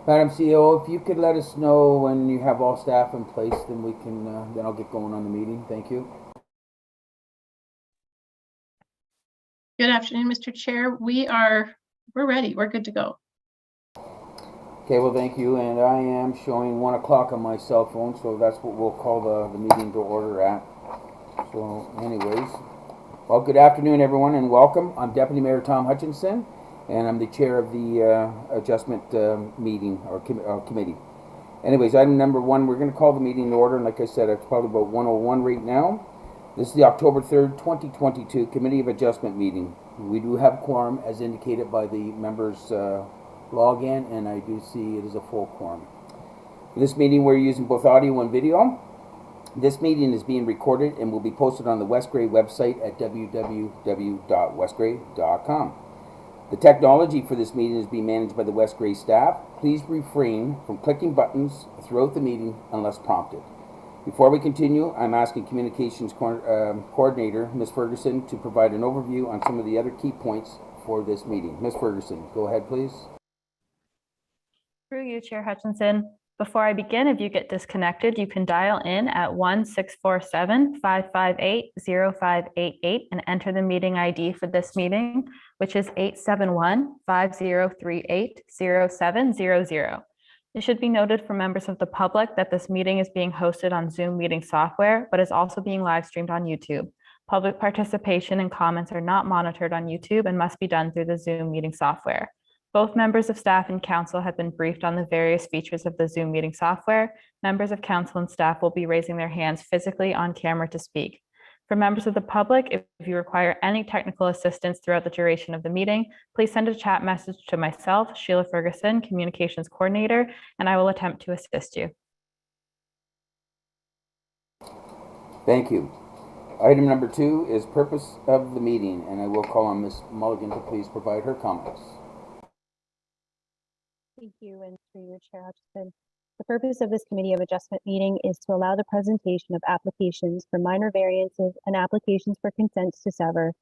Madam CEO, if you could let us know when you have all staff in place, then we can, then I'll get going on the meeting. Thank you. Good afternoon, Mr. Chair. We're ready. We're good to go. Okay, well, thank you. And I am showing 1 o'clock on my cell phone, so that's what we'll call the meeting to order at. So, anyways, well, good afternoon, everyone, and welcome. I'm Deputy Mayor Tom Hutchinson, and I'm the chair of the adjustment meeting or committee. Anyways, item number 1, we're going to call the meeting to order, and like I said, it's probably about 1:01 right now. This is the October 3rd, 2022 Committee of Adjustment meeting. We do have quorum as indicated by the members' login, and I do see it is a full quorum. For this meeting, we're using both audio and video. This meeting is being recorded and will be posted on the Westgray website at www.westgray.com. The technology for this meeting is being managed by the Westgray staff. Please refrain from clicking buttons throughout the meeting unless prompted. Before we continue, I'm asking Communications Coordinator, Ms. Ferguson, to provide an overview on some of the other key points for this meeting. Ms. Ferguson, go ahead, please. Through you, Chair Hutchinson. Before I begin, if you get disconnected, you can dial in at 1-647-558-0588 and enter the meeting ID for this meeting, which is 871-5038-0700. It should be noted for members of the public that this meeting is being hosted on Zoom meeting software, but is also being live streamed on YouTube. Public participation and comments are not monitored on YouTube and must be done through the Zoom meeting software. Both members of staff and council have been briefed on the various features of the Zoom meeting software. Members of council and staff will be raising their hands physically on camera to speak. For members of the public, if you require any technical assistance throughout the duration of the meeting, please send a chat message to myself, Sheila Ferguson, Communications Coordinator, and I will attempt to assist you. Thank you. Item number 2 is purpose of the meeting, and I will call on Ms. Mulligan to please provide her comments. Thank you, and through your Chair Hutchinson. The purpose of this Committee of Adjustment meeting is to allow the presentation of applications for minor variances and applications for consents to sever,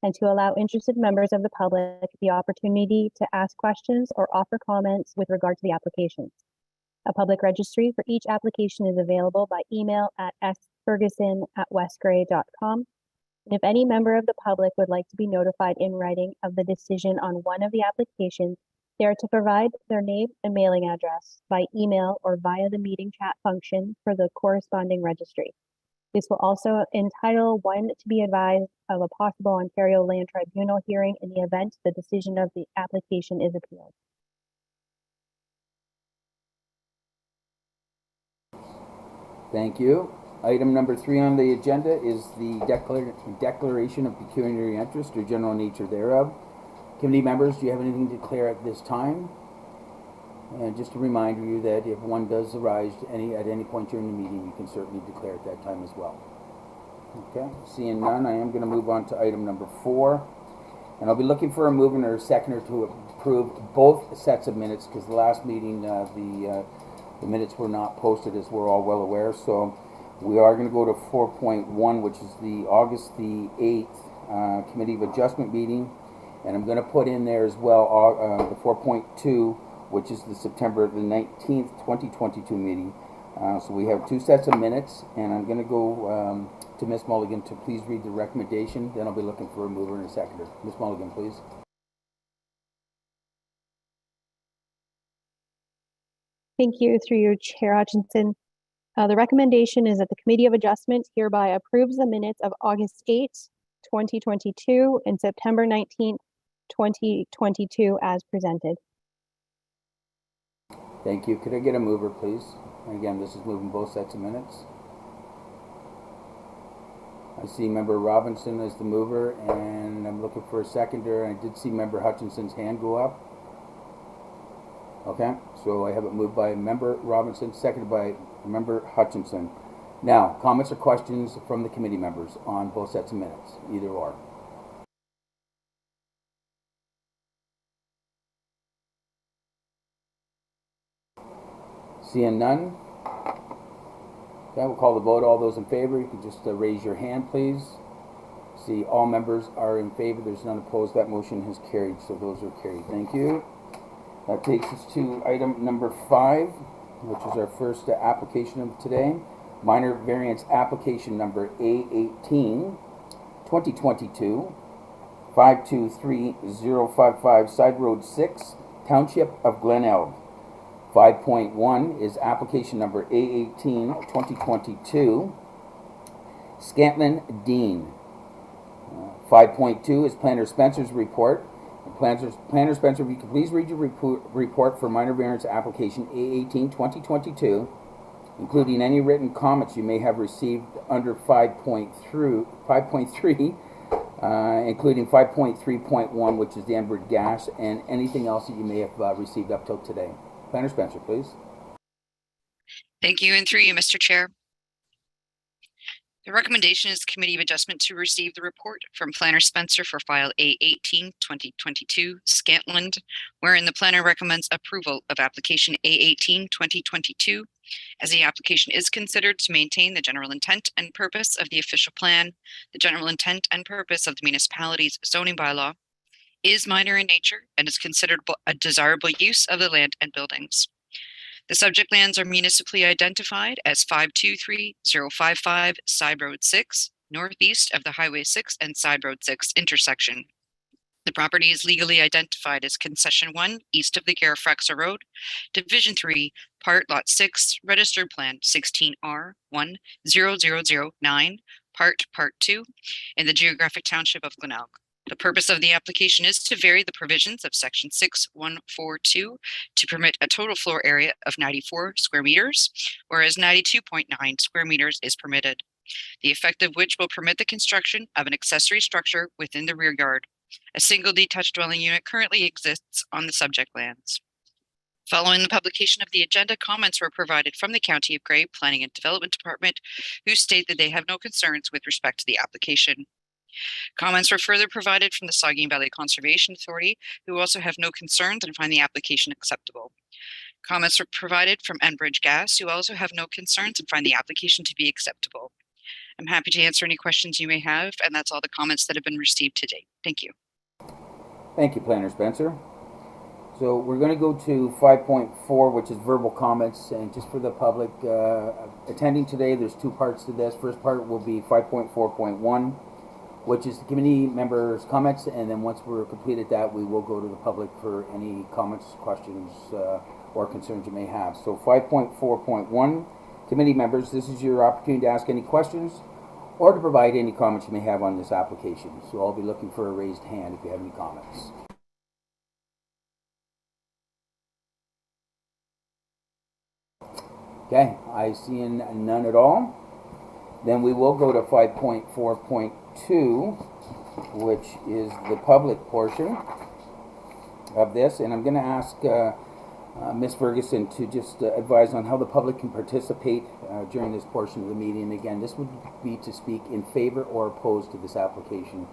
and to allow interested members of the public the opportunity to ask questions or offer comments with regard to the applications. A public registry for each application is available by email at sferguson@westgray.com. And if any member of the public would like to be notified in writing of the decision on one of the applications, they are to provide their name and mailing address by email or via the meeting chat function for the corresponding registry. This will also entitle one to be advised of a possible Ontario Land Tribunal hearing in the event the decision of the application is appealed. Thank you. Item number 3 on the agenda is the declaration of pecuniary interest or general nature thereof. Committee members, do you have anything to declare at this time? And just to remind you that if one does arise at any point during the meeting, you can certainly declare at that time as well. Okay, seeing none, I am going to move on to item number 4. And I'll be looking for a mover or a seconder to approve both sets of minutes, because the last meeting, the minutes were not posted, as we're all well aware. So we are going to go to 4.1, which is the August the 8th Committee of Adjustment meeting. And I'm going to put in there as well the 4.2, which is the September the 19th, 2022 meeting. So we have 2 sets of minutes, and I'm going to go to Ms. Mulligan to please read the recommendation. Then I'll be looking for a mover and a seconder. Ms. Mulligan, please. Thank you, through you, Chair Hutchinson. The recommendation is that the Committee of Adjustment hereby approves the minutes of August 8th, 2022 and September 19th, 2022 as presented. Thank you. Could I get a mover, please? And again, this is moving both sets of minutes. I see Member Robinson as the mover, and I'm looking for a seconder, and I did see Member Hutchinson's hand go up. Okay, so I have it moved by Member Robinson, seconded by Member Hutchinson. Now, comments or questions from the committee members on both sets of minutes, either or. Seeing none, okay, we'll call the vote. All those in favor, you can just raise your hand, please. See, all members are in favor. There's none opposed. That motion has carried, so those are carried. Thank you. That takes us to item number 5, which is our first application of today. Minor variance application number A18, 2022, 523055 Side Road 6, Township of Glen Elg. 5.1 is application number A18, 2022, Scantlin Dean. 5.2 is Planner Spencer's report. Planner Spencer, if you could please read your report for minor variance application A18 2022, including any written comments you may have received under 5.3, including 5.3.1, which is the Enbridge gas, and anything else that you may have received up till today. Planner Spencer, please. Thank you, and through you, Mr. Chair. The recommendation is the Committee of Adjustment to receive the report from Planner Spencer for file A18 2022 Scantland, wherein the planner recommends approval of application A18 2022 as the application is considered to maintain the general intent and purpose of the official plan, the general intent and purpose of the municipality's zoning bylaw, is minor in nature, and is considered a desirable use of the land and buildings. The subject lands are municipally identified as 523055 Side Road 6, northeast of the Highway 6 and Side Road 6 intersection. The property is legally identified as Concession 1, east of the Garifraxa Road, Division 3, Part Lot 6, Registered Plan 16R10009, Part 2, in the geographic township of Glen Elg. The purpose of the application is to vary the provisions of Section 6142 to permit a total floor area of 94 square meters, whereas 92.9 square meters is permitted, the effect of which will permit the construction of an accessory structure within the rear yard. A single detached dwelling unit currently exists on the subject lands. Following the publication of the agenda, comments were provided from the County of Grey Planning and Development Department, who state that they have no concerns with respect to the application. Comments were further provided from the Saugeen Valley Conservation Authority, who also have no concerns and find the application acceptable. Comments were provided from Enbridge Gas, who also have no concerns and find the application to be acceptable. I'm happy to answer any questions you may have, and that's all the comments that have been received to date. Thank you. Thank you, Planner Spencer. So we're going to go to 5.4, which is verbal comments, and just for the public attending today, there's 2 parts to this. First part will be 5.4.1, which is the committee members' comments, and then once we're completed that, we will go to the public for any comments, questions, or concerns you may have. So 5.4.1, committee members, this is your opportunity to ask any questions or to provide any comments you may have on this application. So I'll be looking for a raised hand if you have any comments. Okay, I see none at all. Then we will go to 5.4.2, which is the public portion of this, and I'm going to ask Ms. Ferguson to just advise on how the public can participate during this portion of the meeting. And again, this would be to speak in favor or opposed to this application.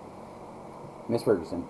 Ms. Ferguson.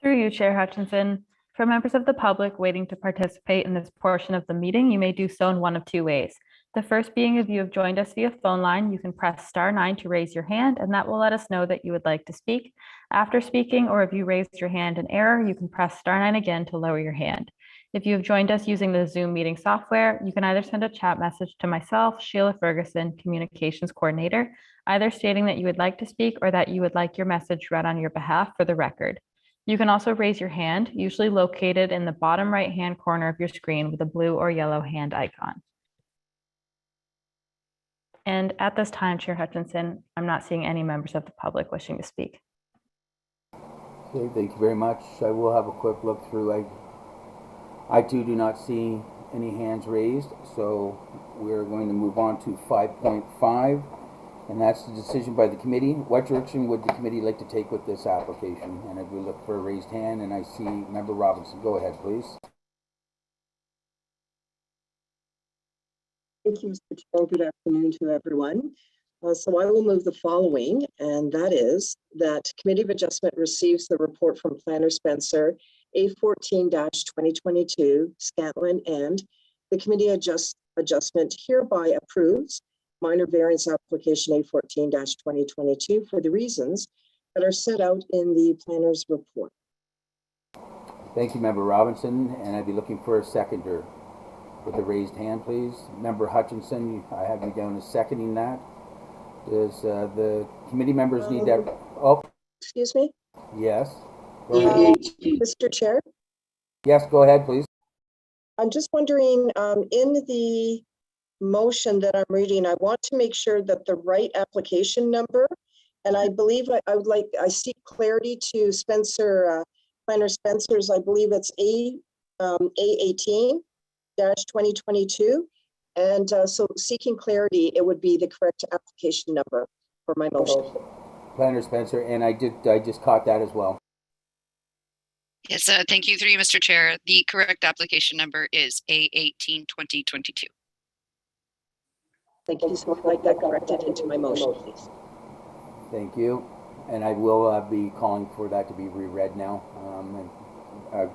Through you, Chair Hutchinson. For members of the public waiting to participate in this portion of the meeting, you may do so in one of 2 ways. The first being, if you have joined us via phone line, you can press *9 to raise your hand, and that will let us know that you would like to speak. After speaking, or if you raised your hand in error, you can press *9 again to lower your hand. If you have joined us using the Zoom meeting software, you can either send a chat message to myself, Sheila Ferguson, Communications Coordinator, either stating that you would like to speak or that you would like your message read on your behalf for the record. You can also raise your hand, usually located in the bottom right-hand corner of your screen with a blue or yellow hand icon. And at this time, Chair Hutchinson, I'm not seeing any members of the public wishing to speak. Okay, thank you very much. I will have a quick look through. I too do not see any hands raised, so we're going to move on to 5.5, and that's the decision by the committee. What direction would the committee like to take with this application? And if we look for a raised hand, and I see Member Robinson. Go ahead, please. Thank you, Mr. Chair. Good afternoon to everyone. So I will move the following, and that is that Committee of Adjustment receives the report from Planner Spencer, A14-2022, Scantlin, and the Committee Adjustment hereby approves minor variance application A14-2022 for the reasons that are set out in the planner's report. Thank you, Member Robinson, and I'd be looking for a seconder. With a raised hand, please. Member Hutchinson, I have you down as seconding that. Does the committee members need that? Oh, Excuse me, yes. Go ahead. Mr. Chair, Yes, go ahead, please. I'm just wondering, in the motion that I'm reading, I want to make sure that the right application number, and I believe I seek clarity to Spencer, Planner Spencer's, I believe it's A18-2022. And so seeking clarity, it would be the correct application number for my motion. Planner Spencer, and I just caught that as well. Yes, thank you through you, Mr. Chair. The correct application number is A18-2022. Thank you. So I'd like that corrected into my motion, please. Thank you. And I will be calling for that to be reread now.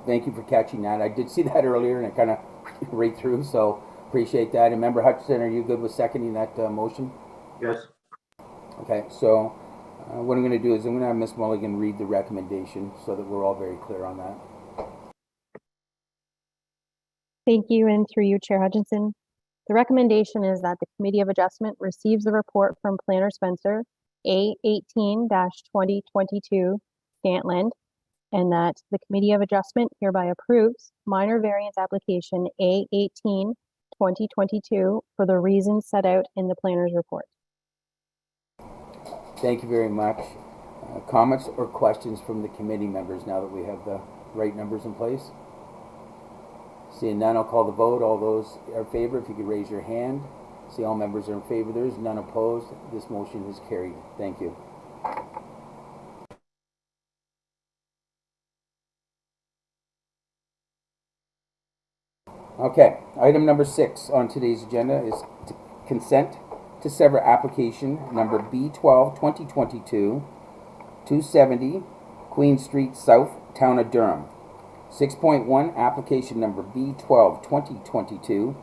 Thank you for catching that. I did see that earlier and I kind of right through, so appreciate that. And Member Hutchinson, are you good with seconding that motion? Yes. Okay, so what I'm going to do is I'm going to have Ms. Mulligan read the recommendation so that we're all very clear on that. Thank you, and through you, Chair Hutchinson. The recommendation is that the Committee of Adjustment receives the report from Planner Spencer, A18-2022 Scantland, and that the Committee of Adjustment hereby approves minor variance application A18-2022 for the reasons set out in the planner's report. Thank you very much. Comments or questions from the committee members now that we have the right numbers in place? Seeing none, I'll call the vote. All those in favor, if you could raise your hand. See, all members are in favor. There's none opposed. This motion is carried. Thank you. Okay, item number 6 on today's agenda is consent to sever application number B12 2022 270 Queen Street South, Town of Durham. 6.1 application number B12 2022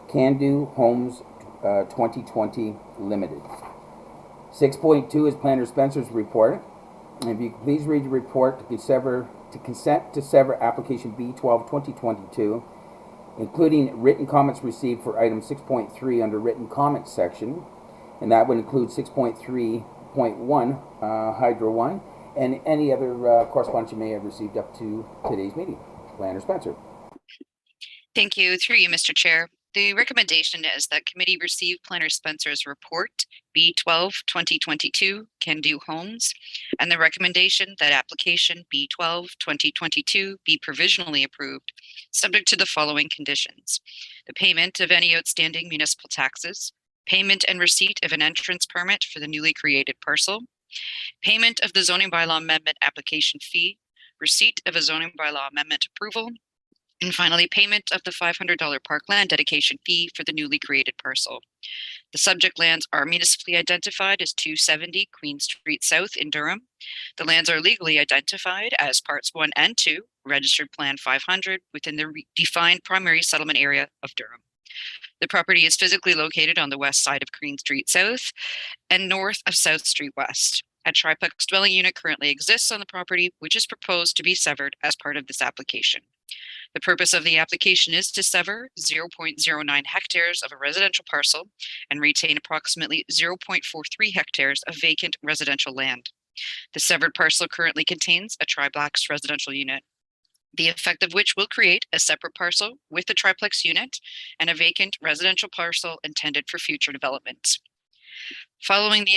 Can Do Homes 2020 Limited. 6.2 is Planner Spencer's report. And if you could please read the report to consent to sever application B12 2022, including written comments received for item 6.3 under written comments section, and that would include 6.3.1 Hydro 1 and any other correspondence you may have received up to today's meeting. Planner Spencer. Thank you through you, Mr. Chair. The recommendation is that committee receive Planner Spencer's report B12 2022 Can Do Homes, and the recommendation that application B12 2022 be provisionally approved, subject to the following conditions: the payment of any outstanding municipal taxes, payment and receipt of an entrance permit for the newly created parcel, payment of the zoning bylaw amendment application fee, receipt of a zoning bylaw amendment approval, and finally, payment of the $500 parkland dedication fee for the newly created parcel. The subject lands are municipally identified as 270 Queen Street South in Durham. The lands are legally identified as Parts 1 and 2, Registered Plan 500, within the defined primary settlement area of Durham. The property is physically located on the west side of Queen Street South and north of South Street West. A triplex dwelling unit currently exists on the property, which is proposed to be severed as part of this application. The purpose of the application is to sever 0.09 hectares of a residential parcel and retain approximately 0.43 hectares of vacant residential land. The severed parcel currently contains a triplex residential unit, the effect of which will create a separate parcel with the triplex unit and a vacant residential parcel intended for future development. Following the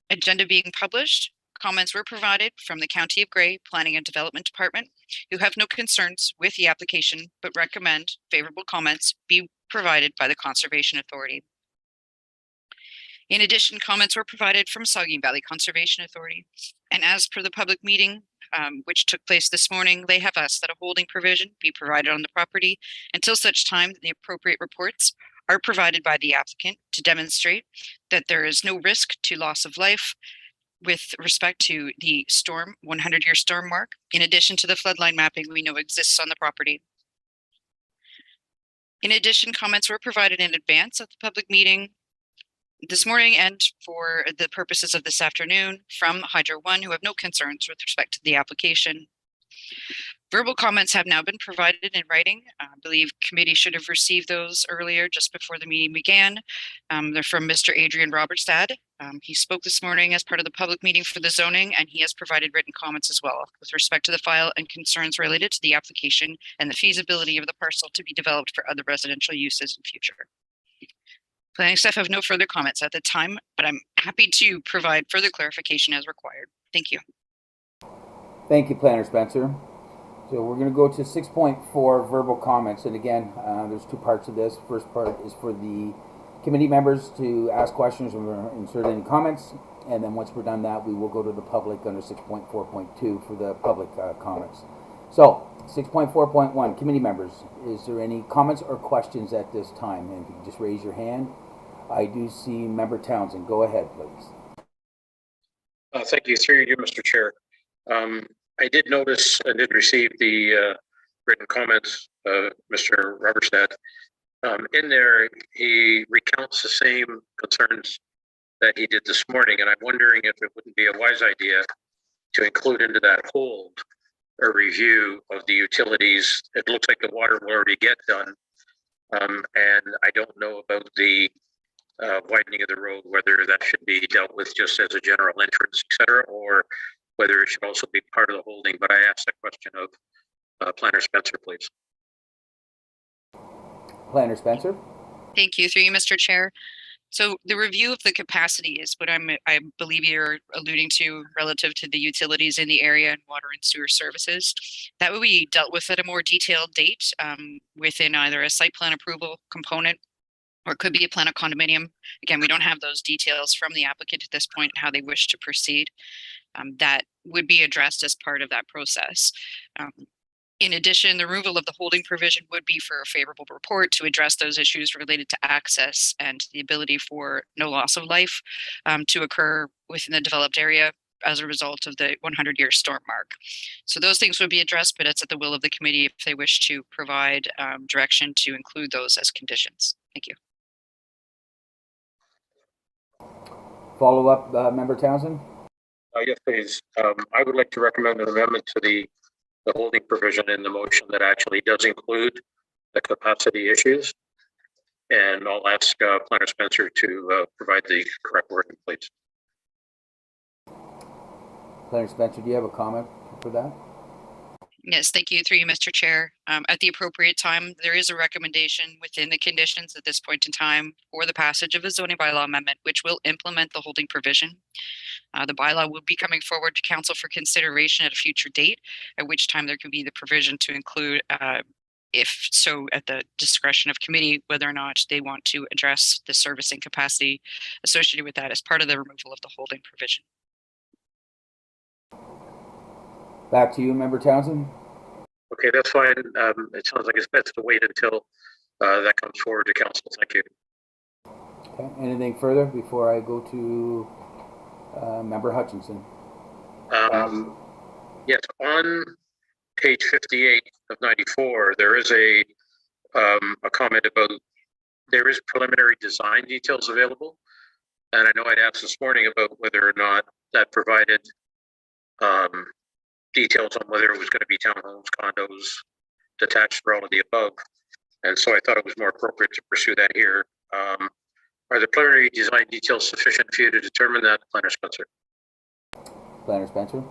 agenda being published, comments were provided from the County of Grey Planning and Development Department, who have no concerns with the application but recommend favorable comments be provided by the Conservation Authority. In addition, comments were provided from Saugeen Valley Conservation Authority, and as per the public meeting which took place this morning, they have asked that a holding provision be provided on the property until such time that the appropriate reports are provided by the applicant to demonstrate that there is no risk to loss of life with respect to the storm, 100-year storm mark, in addition to the floodline mapping we know exists on the property. In addition, comments were provided in advance of the public meeting this morning and for the purposes of this afternoon from Hydro 1, who have no concerns with respect to the application. Verbal comments have now been provided in writing. I believe committee should have received those earlier, just before the meeting began. They're from Mr. Adrian Robertstad. He spoke this morning as part of the public meeting for the zoning, and he has provided written comments as well with respect to the file and concerns related to the application and the feasibility of the parcel to be developed for other residential uses in future. Planning staff have no further comments at the time, but I'm happy to provide further clarification as required. Thank you. Thank you, Planner Spencer. So we're going to go to 6.4 verbal comments. And again, there's two parts of this. First part is for the committee members to ask questions or insert any comments. And then once we're done that, we will go to the public under 6.4.2 for the public comments. So 6.4.1, committee members, is there any comments or questions at this time? And if you can just raise your hand. I do see Member Townsend. Go ahead, please. Thank you. Through you, Mr. Chair. I did notice and did receive the written comments, Mr. Robertstad. In there, he recounts the same concerns that he did this morning, and I'm wondering if it wouldn't be a wise idea to include into that hold a review of the utilities. It looks like the water will already get done, and I don't know about the widening of the road, whether that should be dealt with just as a general entrance, et cetera, or whether it should also be part of the holding. But I asked that question of Planner Spencer, please. Planner Spencer. Thank you. Through you, Mr. Chair. So the review of the capacity is what I believe you're alluding to relative to the utilities in the area and water and sewer services. That will be dealt with at a more detailed date within either a site plan approval component, or it could be a plan of condominium. Again, we don't have those details from the applicant at this point, how they wish to proceed. That would be addressed as part of that process. In addition, the removal of the holding provision would be for a favorable report to address those issues related to access and the ability for no loss of life to occur within the developed area as a result of the 100-year storm mark. So those things would be addressed, but it's at the will of the committee if they wish to provide direction to include those as conditions. Thank you. Follow up, Member Townsend. Yes, please. I would like to recommend an amendment to the holding provision in the motion that actually does include the capacity issues. And I'll ask Planner Spencer to provide the correct wording, please. Planner Spencer, do you have a comment for that? Yes, thank you. Through you, Mr. Chair. At the appropriate time, there is a recommendation within the conditions at this point in time for the passage of a zoning bylaw amendment, which will implement the holding provision. The bylaw will be coming forward to council for consideration at a future date, at which time there can be the provision to include, if so, at the discretion of committee, whether or not they want to address the servicing capacity associated with that as part of the removal of the holding provision. Back to you, Member Townsend. Okay, that's fine. It sounds like it's best to wait until that comes forward to council. Thank you. Okay, anything further before I go to Member Hutchinson? Yes, on page 58 of 94, there is a comment about there is preliminary design details available. And I know I'd asked this morning about whether or not that provided details on whether it was going to be townhomes, condos, detached, or all of the above. And so I thought it was more appropriate to pursue that here. Are the preliminary design details sufficient for you to determine that, Planner Spencer? Planner Spencer.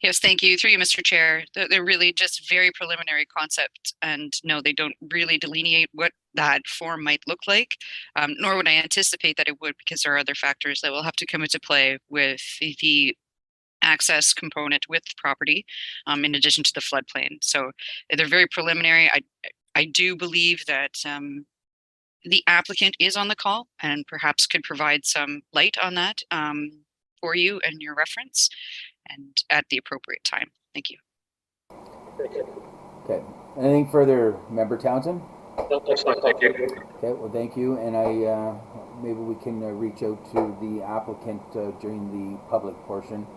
Yes, thank you. Through you, Mr. Chair. They're really just very preliminary concepts, and no, they don't really delineate what that form might look like, nor would I anticipate that it would, because there are other factors that will have to come into play with the access component with the property, in addition to the floodplain. So they're very preliminary. I do believe that the applicant is on the call and perhaps could provide some light on that for you and your reference, and at the appropriate time. Thank you. Okay. Anything further, Member Townsend? No, that's fine. Thank you. Okay. Well, thank you. And I maybe we can reach out to the applicant during the public portion.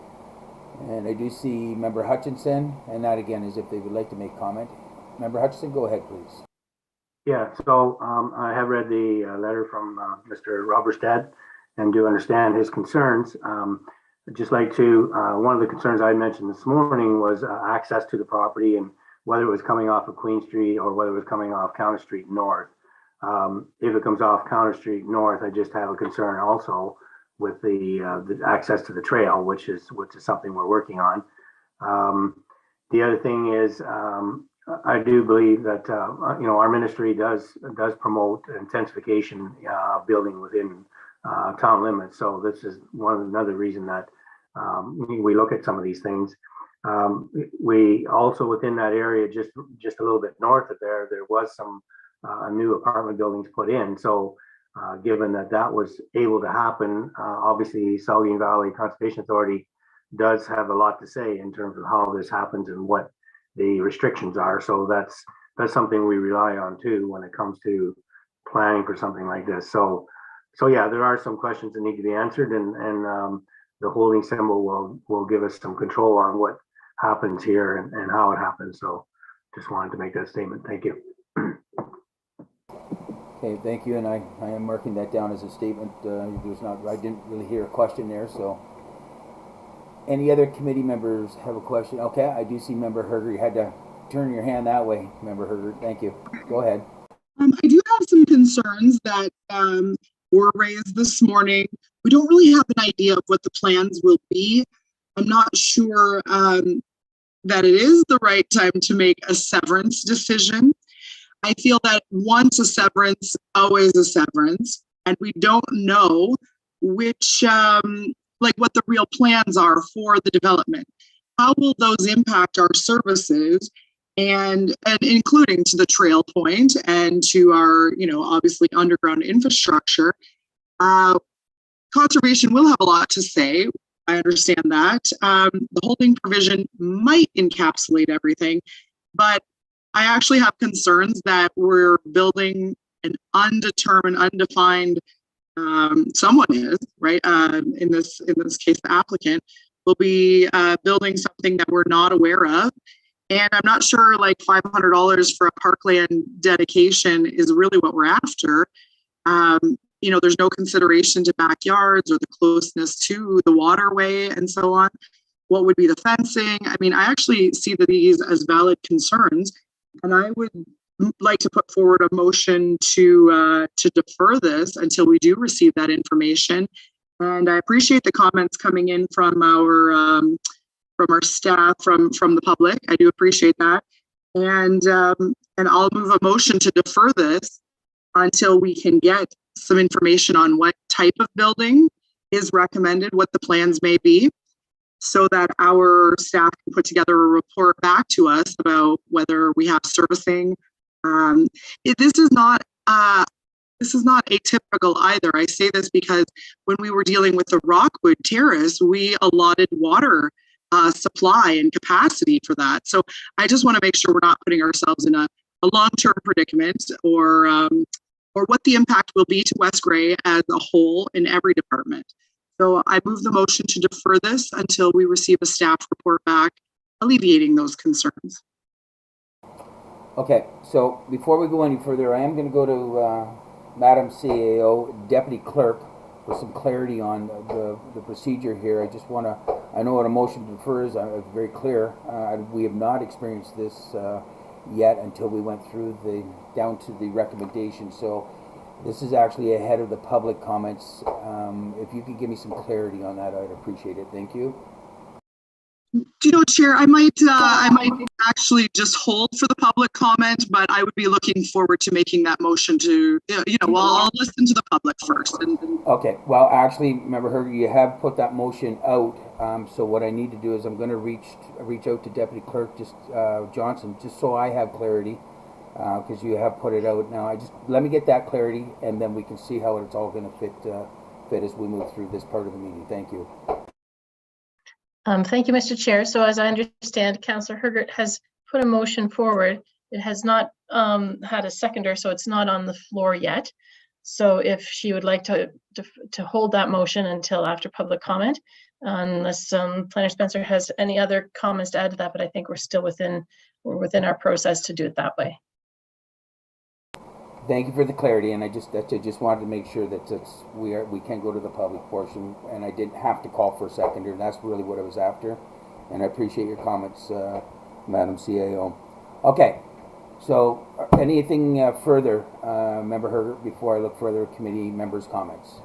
And I do see Member Hutchinson, and that again is if they would like to make comment. Member Hutchinson, go ahead, please. Yeah, so I have read the letter from Mr. Robertstad and do understand his concerns. just like to, one of the concerns I mentioned this morning was access to the property and whether it was coming off of Queen Street or whether it was coming off Counter Street North. If it comes off Counter Street North, I just have a concern also with the access to the trail, which is something we're working on. The other thing is, I do believe that our ministry does promote intensification building within town limits. So this is another reason that we look at some of these things. We also, within that area, just a little bit north of there was some new apartment buildings put in. So given that was able to happen, obviously Saugeen Valley Conservation Authority does have a lot to say in terms of how this happens and what the restrictions are. So that's something we rely on too when it comes to planning for something like this. So yeah, there are some questions that need to be answered, and the holding symbol will give us some control on what happens here and how it happens. So just wanted to make that statement. Thank you. Okay, thank you, and I am marking that down as a statement. I didn't really hear a question there, so. Any other committee members have a question? Okay, I do see Member Herger. You had to turn your hand that way, Member Herger. Thank you. Go ahead. I do have some concerns that were raised this morning. We don't really have an idea of what the plans will be. I'm not sure that it is the right time to make a severance decision. I feel that once a severance, always a severance, and we don't know which, what the real plans are for the development. How will those impact our services, and including to the trail point and to our, obviously underground infrastructure? Conservation will have a lot to say. I understand that. The holding provision might encapsulate everything, but I actually have concerns that we're building an undetermined, undefined, someone is, right? In this case, the applicant will be building something that we're not aware of. And I'm not sure like $500 for a parkland dedication is really what we're after. There's no consideration to backyards or the closeness to the waterway and so on. What would be the fencing? I mean, I actually see these as valid concerns, and I would like to put forward a motion to defer this until we do receive that information. And I appreciate the comments coming in from our staff, from the public. I do appreciate that, and I'll move a motion to defer this until we can get some information on what type of building is recommended, what the plans may be, so that our staff can put together a report back to us about whether we have servicing. This is not atypical either. I say this because when we were dealing with the Rockwood Terrace, we allotted water supply and capacity for that. So I just want to make sure we're not putting ourselves in a long-term predicament, or what the impact will be to West Grey as a whole in every department. So I move the motion to defer this until we receive a staff report back alleviating those concerns. Okay, so before we go any further, I am going to go to Madam CAO, Deputy Clerk, for some clarity on the procedure here. I just want to, I know what a motion to defer is, it's very clear. We have not experienced this yet until we went through down to the recommendation. So this is actually ahead of the public comments. If you could give me some clarity on that, I'd appreciate it. Thank you. Chair, I might actually just hold for the public comment, but I would be looking forward to making that motion to, I'll listen to the public first. Okay, well, actually, Member Herger, you have put that motion out. So what I need to do is I'm going to reach out to Deputy Clerk Johnson, just so I have clarity, because you have put it out. Now, let me get that clarity, and then we can see how it's all going to fit as we move through this part of the meeting. Thank you. Thank you, Mr. Chair. So as I understand, Councillor Hergert has put a motion forward. It has not had a seconder, so it's not on the floor yet. So if she would like to hold that motion until after public comment, unless Planner Spencer has any other comments to add to that, but I think we're still within our process to do it that way. Thank you for the clarity, and I just wanted to make sure that we can go to the public portion, and I didn't have to call for a seconder. And that's really what I was after, and I appreciate your comments, Madam CAO. Okay, so anything further, Member Herger, before I look further at committee members' comments?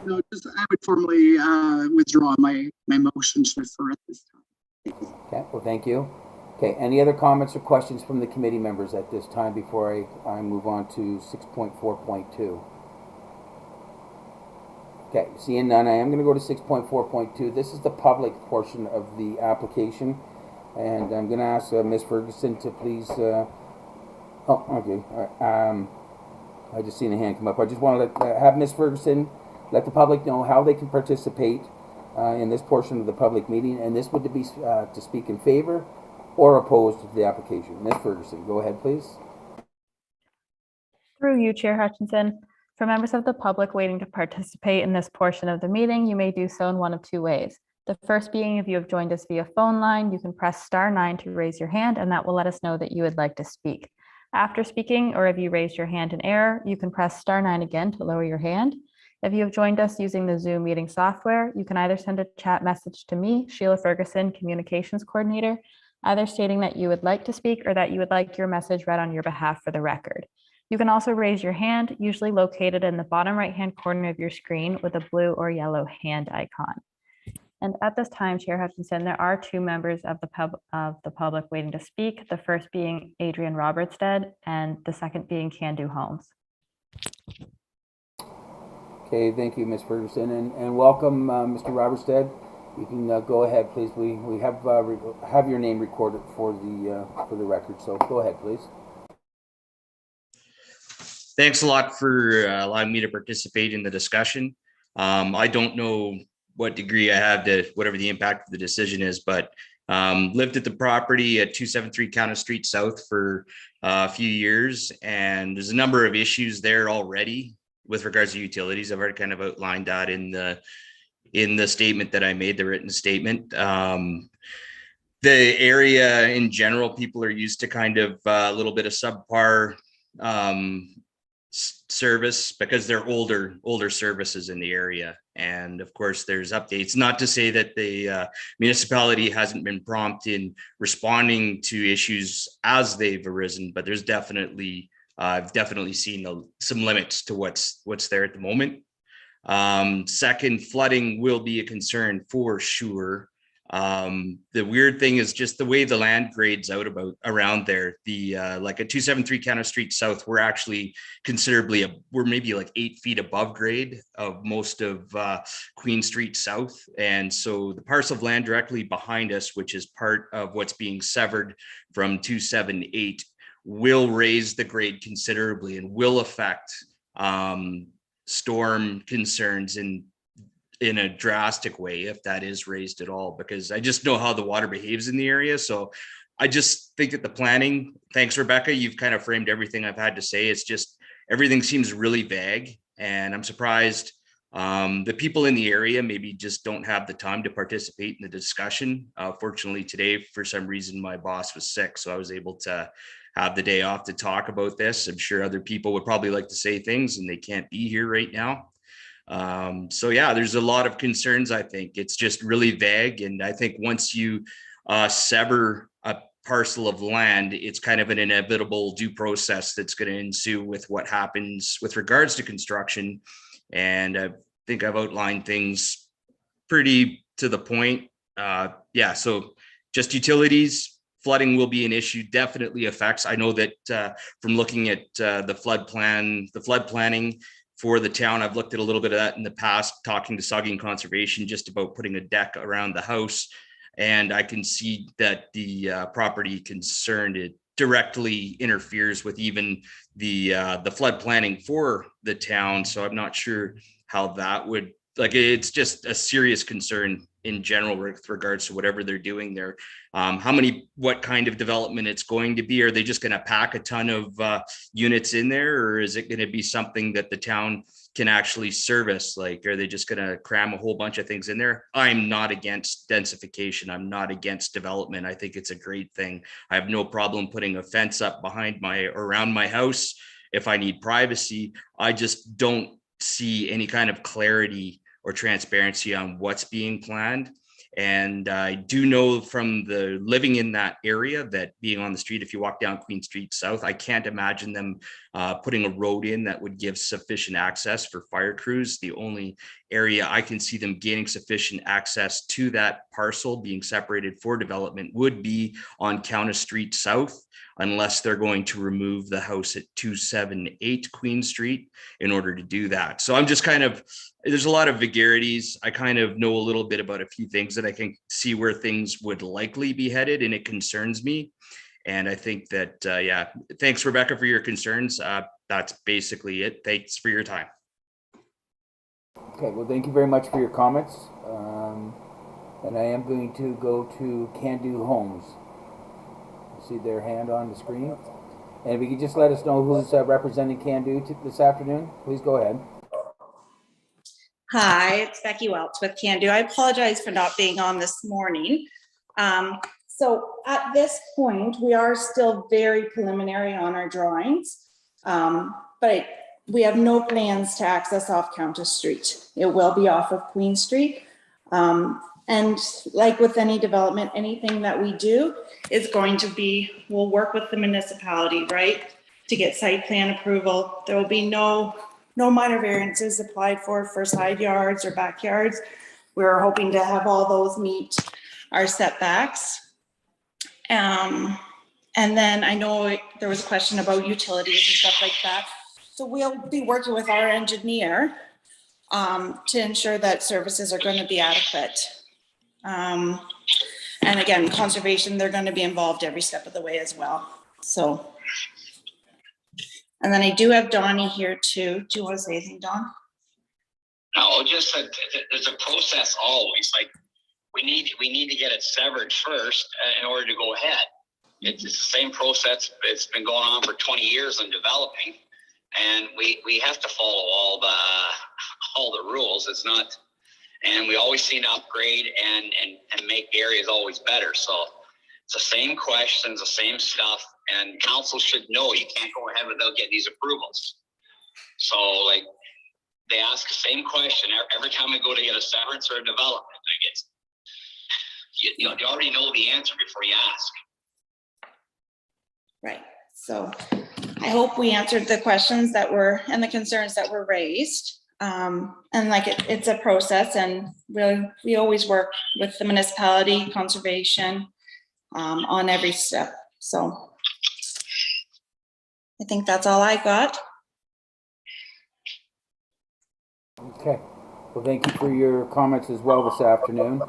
No, just I would formally withdraw my motion to defer at this time. Okay, well, thank you. Okay, any other comments or questions from the committee members at this time before I move on to 6.4.2? Okay, seeing none, I am going to go to 6.4.2. This is the public portion of the application, and I'm going to ask Ms. Ferguson to please. Oh, okay. All right. I just seen a hand come up. I just want to have Ms. Ferguson let the public know how they can participate in this portion of the public meeting, and this would be to speak in favor or opposed to the application. Ms. Ferguson, go ahead, please. Through you, Chair Hutchinson, for members of the public waiting to participate in this portion of the meeting, you may do so in one of two ways. The first being, if you have joined us via phone line, you can press *9 to raise your hand, and that will let us know that you would like to speak. After speaking, or if you raised your hand in error, you can press *9 again to lower your hand. If you have joined us using the Zoom meeting software, you can either send a chat message to me, Sheila Ferguson, Communications Coordinator, either stating that you would like to speak or that you would like your message read on your behalf for the record. You can also raise your hand, usually located in the bottom right-hand corner of your screen with a blue or yellow hand icon. And at this time, Chair Hutchinson, there are two members of the public waiting to speak, the first being Adrian Robertstead and the second being Candu Holmes. Okay, thank you, Ms. Ferguson, and welcome, Mr. Robertstead. You can go ahead, please. We have your name recorded for the record, so go ahead, please. Thanks a lot for allowing me to participate in the discussion. I don't know what degree I have to whatever the impact of the decision is, but lived at the property at 273 County Street South for a few years, and there's a number of issues there already with regards to utilities. I've already kind of outlined that in the statement that I made, the written statement. The area in general, people are used to kind of a little bit of subpar service because they're older services in the area. And of course, there's updates. Not to say that the municipality hasn't been prompt in responding to issues as they've arisen, but there's definitely I've definitely seen some limits to what's there at the moment. Second, flooding will be a concern for sure. The weird thing is just the way the land grades out around there. The like at 273 County Street South, we're actually we're maybe like 8 feet above grade of most of Queen Street South. And so the parcel of land directly behind us, which is part of what's being severed from 278, will raise the grade considerably and will affect storm concerns in a drastic way if that is raised at all, because I just know how the water behaves in the area. So I just think that the planning, thanks Rebecca, you've kind of framed everything I've had to say. It's just everything seems really vague, and I'm surprised the people in the area maybe just don't have the time to participate in the discussion. Fortunately today, for some reason, my boss was sick, so I was able to have the day off to talk about this. I'm sure other people would probably like to say things and they can't be here right now. So yeah, there's a lot of concerns. I think it's just really vague. And I think once you sever a parcel of land, it's kind of an inevitable due process that's going to ensue with what happens with regards to construction. And I think I've outlined things pretty to the point. Yeah, so just utilities. Flooding will be an issue, definitely affects. I know that from looking at the flood planning for the town, I've looked at a little bit of that in the past, talking to Saugeen Conservation just about putting a deck around the house. And I can see that the property concerned, it directly interferes with even the flood planning for the town. So I'm not sure how that would, like, it's just a serious concern in general with regards to whatever they're doing there. What kind of development it's going to be? Are they just going to pack a ton of units in there, or is it going to be something that the town can actually service? Like, are they just going to cram a whole bunch of things in there? I'm not against densification. I'm not against development. I think it's a great thing. I have no problem putting a fence up around my house if I need privacy. I just don't see any kind of clarity or transparency on what's being planned. And I do know from the living in that area that being on the street, if you walk down Queen Street South, I can't imagine them putting a road in that would give sufficient access for fire crews. The only area I can see them gaining sufficient access to that parcel being separated for development would be on Countess Street South, unless they're going to remove the house at 278 Queen Street in order to do that. So I'm just kind of, there's a lot of vagaries. I kind of know a little bit about a few things that I can see where things would likely be headed, and it concerns me. And I think that, yeah, thanks, Rebecca, for your concerns. That's basically it. Thanks for your time. Okay, well, thank you very much for your comments. And I am going to go to Can Do Homes. See their hand on the screen. And if you could just let us know who's representing Can Do this afternoon, please go ahead. Hi, it's Becky Welch with Can Do. I apologize for not being on this morning. So at this point, we are still very preliminary on our drawings, but we have no plans to access off Countess Street. It will be off of Queen Street. And like with any development, anything that we do is going to be, we'll work with the municipality, right, to get site plan approval. There will be no minor variances applied for side yards or backyards. We're hoping to have all those meet our setbacks. And then I know there was a question about utilities and stuff like that. So we'll be working with our engineer to ensure that services are going to be adequate. And again, conservation, they're going to be involved every step of the way as well. So, and then I do have Donnie here too. Do you want to say anything, Don? No, just that there's a process always. Like we need to get it severed first in order to go ahead. It's the same process. It's been going on for 20 years in developing, and we have to follow all the rules. It's not. And we always seem to upgrade and make areas always better. So it's the same questions, the same stuff, and council should know you can't go ahead without getting these approvals. So like they ask the same question every time we go to get a severance or a development. I guess you already know the answer before you ask. Right. So I hope we answered the questions that were and the concerns that were raised. And like it's a process, and really we always work with the municipality, conservation on every step. So I think that's all I got. Okay. Well, thank you for your comments as well this afternoon.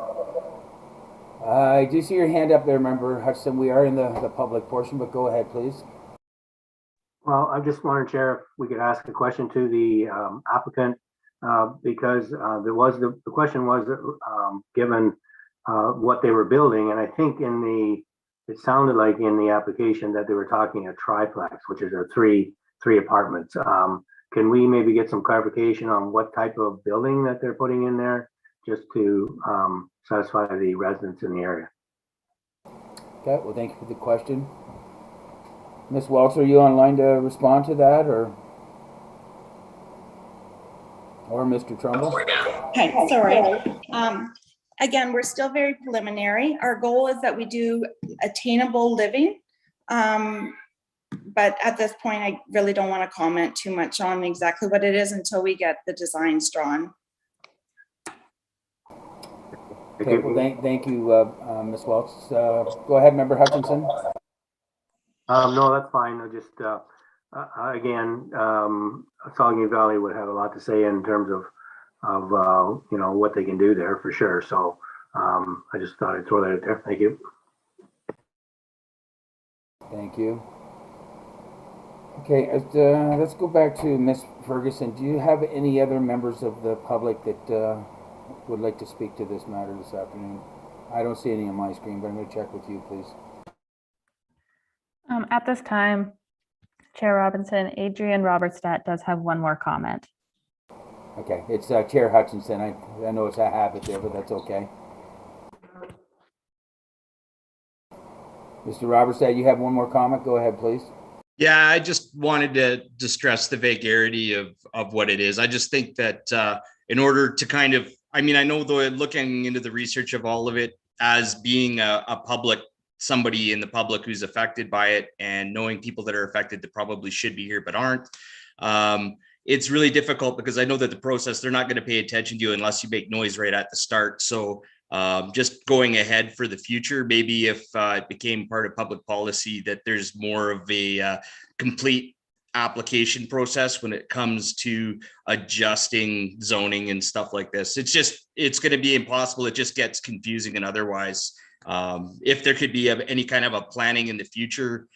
I do see your hand up there, Member Hudson. We are in the public portion, but go ahead, please. Well, I just wanted, Chair, if we could ask a question to the applicant, because there was the question was given what they were building, and I think it sounded like in the application that they were talking a triplex, which is a three apartments. Can we maybe get some clarification on what type of building that they're putting in there, just to satisfy the residents in the area? Okay. Well, thank you for the question. Ms. Welch, are you online to respond to that, or Mr. Trumbull? Okay, sorry. Again, we're still very preliminary. Our goal is that we do attainable living. But at this point, I really don't want to comment too much on exactly what it is until we get the designs drawn. Okay, well, thank you, Ms. Welch. Go ahead, Member Hutchinson. No, that's fine. I just, again, Saugeen Valley would have a lot to say in terms of what they can do there for sure. So I just thought I'd throw that out there. Thank you. Thank you. Okay, let's go back to Ms. Ferguson. Do you have any other members of the public that would like to speak to this matter this afternoon? I don't see any on my screen, but I'm going to check with you, please. At this time, Chair Robinson, Adrian Robertstadt does have one more comment. Okay, it's Chair Hutchinson. I know it's a habit there, but that's okay. Mr. Robertstadt, you have one more comment? Go ahead, please. Yeah, I just wanted to stress the vagarity of what it is. I just think that in order to kind of, I mean, I know though looking into the research of all of it as being a public, somebody in the public who's affected by it, and knowing people that are affected that probably should be here but aren't. It's really difficult because I know that the process, they're not going to pay attention to you unless you make noise right at the start. So just going ahead for the future, maybe if it became part of public policy that there's more of a complete application process when it comes to adjusting zoning and stuff like this. It's going to be impossible. It just gets confusing. And otherwise, if there could be any kind of a planning in the future,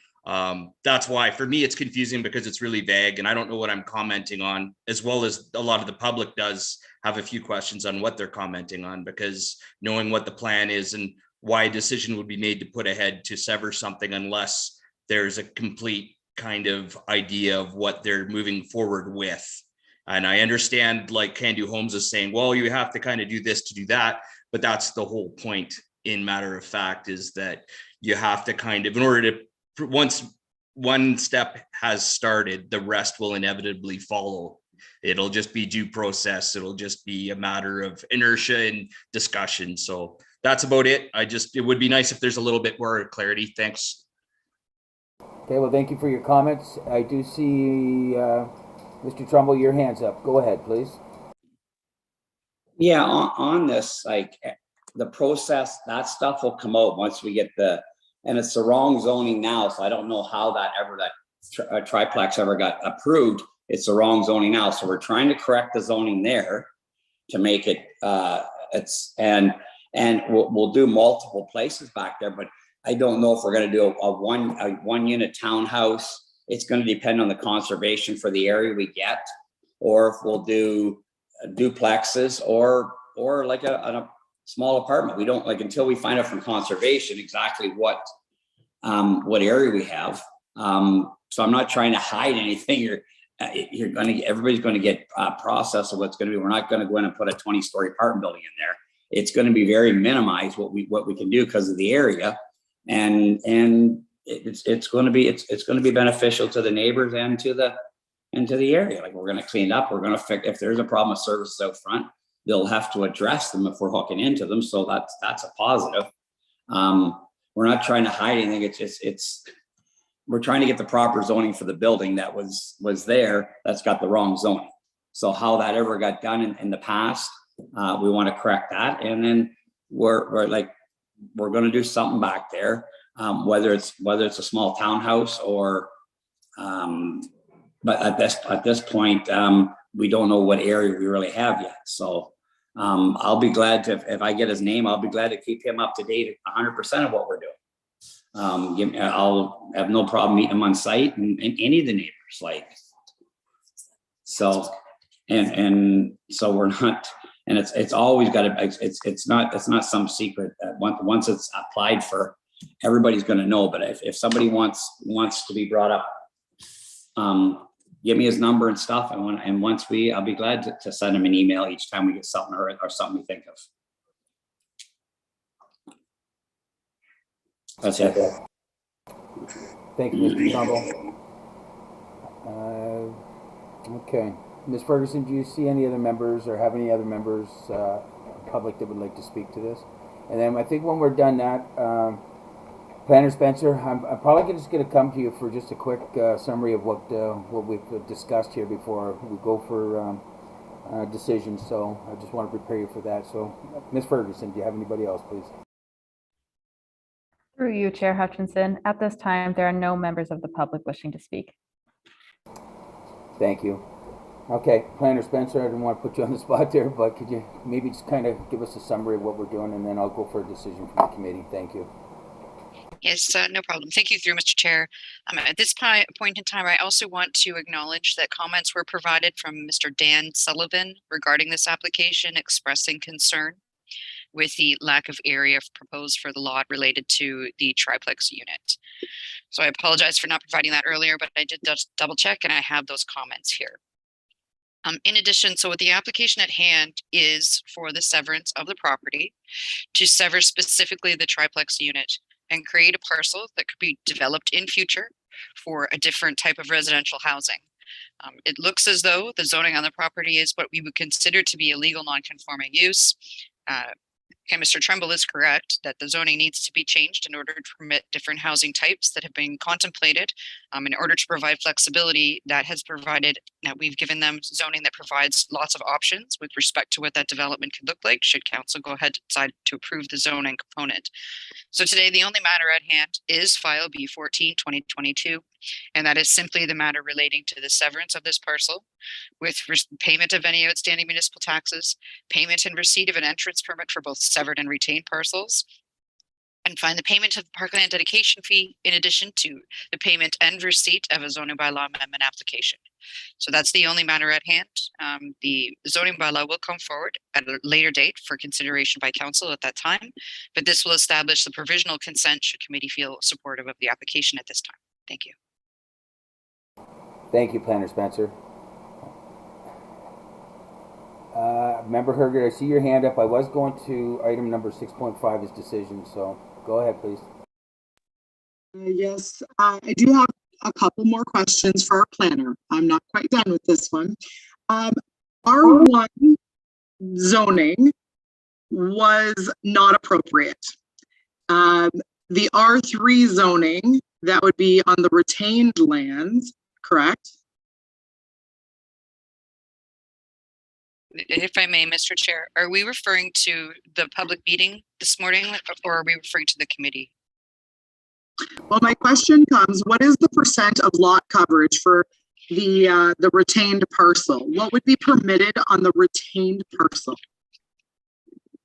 that's why for me it's confusing, because it's really vague and I don't know what I'm commenting on, as well as a lot of the public does have a few questions on what they're commenting on, because knowing what the plan is and why a decision would be made to put ahead to sever something unless there's a complete kind of idea of what they're moving forward with. And I understand, like Can Do Homes is saying, well, you have to kind of do this to do that, but that's the whole point. In matter of fact, is that you have to kind of, in order to, once one step has started, the rest will inevitably follow. It'll just be due process. It'll just be a matter of inertia and discussion. So that's about it. It would be nice if there's a little bit more clarity. Thanks. Okay, well, thank you for your comments. I do see Mr. Trumbull, your hand's up. Go ahead, please. Yeah, on this, like the process, that stuff will come out once we get and it's the wrong zoning now. So I don't know how that triplex ever got approved. It's the wrong zoning now. So we're trying to correct the zoning there to make it, and we'll do multiple places back there, but I don't know if we're going to do a one unit townhouse. It's going to depend on the conservation for the area we get, or if we'll do duplexes or like a small apartment. We don't, like, until we find out from conservation exactly what area we have. So I'm not trying to hide anything. Everybody's going to get a process of what's going to be. We're not going to go in and put a 20-story apartment building in there. It's going to be very minimized what we can do because of the area, and it's going to be beneficial to the neighbors and to the area. Like, we're going to clean up. We're going to fix, if there's a problem with services out front, they'll have to address them if we're hooking into them. So that's a positive. We're not trying to hide anything. We're trying to get the proper zoning for the building that was there. That's got the wrong zoning. So how that ever got done in the past, we want to correct that. And then we're going to do something back there, whether it's a small townhouse or, but at this point, we don't know what area we really have yet. So I'll be glad to, if I get his name, I'll be glad to keep him up to date 100% of what we're doing. I'll have no problem meeting him on site and any of the neighbors, like, so, and so we're not, and it's always got to, it's not some secret. Once it's applied for, everybody's going to know. But if somebody wants to be brought up, give me his number and stuff. And once I'll be glad to send him an email each time we get something or something we think of. That's it. Thank you, Mr. Trumbull. Okay. Ms. Ferguson, do you see any other members or have any other members, public, that would like to speak to this? And then I think when we're done that, Planner Spencer, I'm probably just going to come to you for just a quick summary of what we've discussed here before we go for decisions. So I just want to prepare you for that. So, Ms. Ferguson, do you have anybody else, please? Through you, Chair Hutchinson. At this time, there are no members of the public wishing to speak. Thank you. Okay, Planner Spencer, I didn't want to put you on the spot there, but could you maybe just kind of give us a summary of what we're doing, and then I'll go for a decision from the committee. Thank you. Yes, no problem. Thank you, through Mr. Chair. At this point in time, I also want to acknowledge that comments were provided from Mr. Dan Sullivan regarding this application, expressing concern with the lack of area proposed for the lot related to the triplex unit. So I apologize for not providing that earlier, but I did just double check and I have those comments here. In addition, so the application at hand is for the severance of the property to sever specifically the triplex unit and create a parcel that could be developed in future for a different type of residential housing. It looks as though the zoning on the property is what we would consider to be a legal non-conforming use. Okay, Mr. Trumbull is correct that the zoning needs to be changed in order to permit different housing types that have been contemplated. In order to provide flexibility, that has provided, now we've given them zoning that provides lots of options with respect to what that development could look like, should council go ahead and decide to approve the zoning component. So today, the only matter at hand is file B14 2022, and that is simply the matter relating to the severance of this parcel with payment of any outstanding municipal taxes, payment and receipt of an entrance permit for both severed and retained parcels, and find the payment of the parkland dedication fee in addition to the payment and receipt of a zoning bylaw amendment application. So that's the only matter at hand. The zoning bylaw will come forward at a later date for consideration by council at that time, but this will establish the provisional consent should committee feel supportive of the application at this time. Thank you. Thank you, Planner Spencer. Member Hergert, I see your hand up. I was going to item number 6.5 as decision, so go ahead, please. Yes, I do have a couple more questions for our planner. I'm not quite done with this one. R1 zoning was not appropriate. The R3 zoning, that would be on the retained lands, correct? If I may, Mr. Chair, are we referring to the public meeting this morning, or are we referring to the committee? Well, my question comes, what is the percent of lot coverage for the retained parcel? What would be permitted on the retained parcel?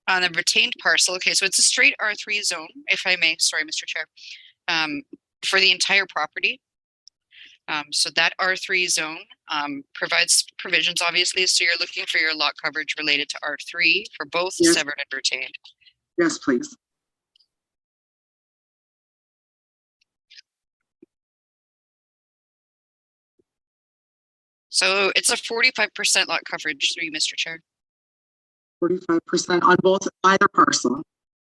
On the retained parcel, okay, so it's a straight R3 zone, if I may, sorry, Mr. Chair, for the entire property. So that R3 zone provides provisions, obviously, so you're looking for your lot coverage related to R3 for both Yes. severed and retained. Yes, please. So it's a 45% lot coverage through you, Mr. Chair. 45% on both, either parcel.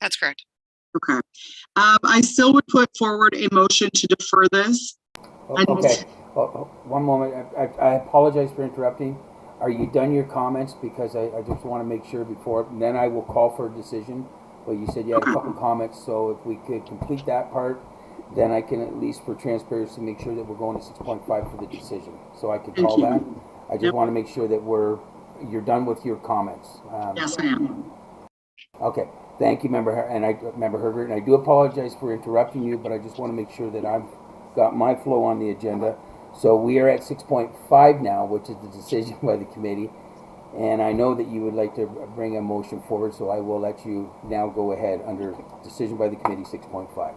That's correct. Okay. I still would put forward a motion to defer this. Okay, one moment. I apologize for interrupting. Are you done your comments? Because I just want to make sure before, then I will call for a decision. But you said you had a couple comments, so if we could complete that part, then I can at least for transparency make sure that we're going to 6.5 for the decision. So I could call that. I just want to make sure that you're done with your comments. Yes, I am. Okay, thank you, Member Hergert, and I do apologize for interrupting you, but I just want to make sure that I've got my flow on the agenda. So we are at 6.5 now, which is the decision by the committee, and I know that you would like to bring a motion forward, so I will let you now go ahead under decision by the committee 6.5.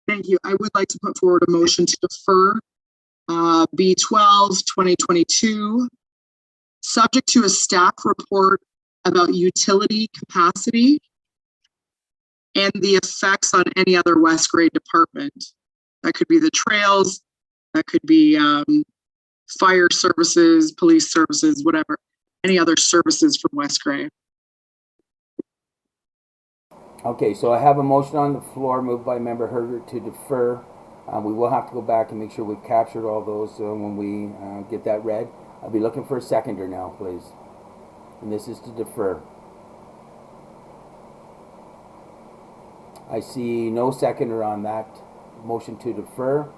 Thank you. I would like to put forward a motion to defer B12 2022, subject to a staff report about utility capacity and the effects on any other West Grade department. That could be the trails, that could be fire services, police services, whatever, any other services from West Grade. Okay, so I have a motion on the floor moved by Member Hergert to defer. We will have to go back and make sure we've captured all those when we get that read. I'll be looking for a seconder now, please. And this is to defer. I see no seconder on that motion to defer.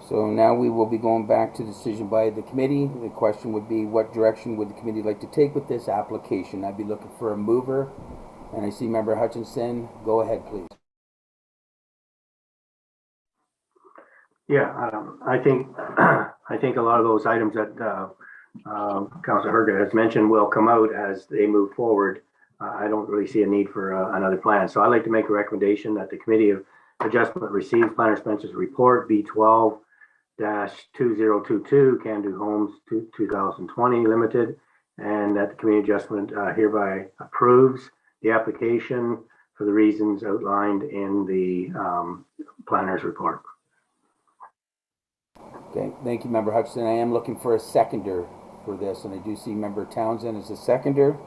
So now we will be going back to decision by the committee. The question would be, what direction would the committee like to take with this application? I'd be looking for a mover. And I see Member Hutchinson. Go ahead, please. Yeah, I think a lot of those items that Councilor Hergert has mentioned will come out as they move forward. I don't really see a need for another plan. So I'd like to make a recommendation that the Committee of Adjustment receives Planner Spencer's report B12-2022 Can Do Homes 2020 Limited, and that the Community Adjustment hereby approves the application for the reasons outlined in the planner's report. Okay, thank you, Member Hutchinson. I am looking for a seconder for this, and I do see Member Townsend as a seconder.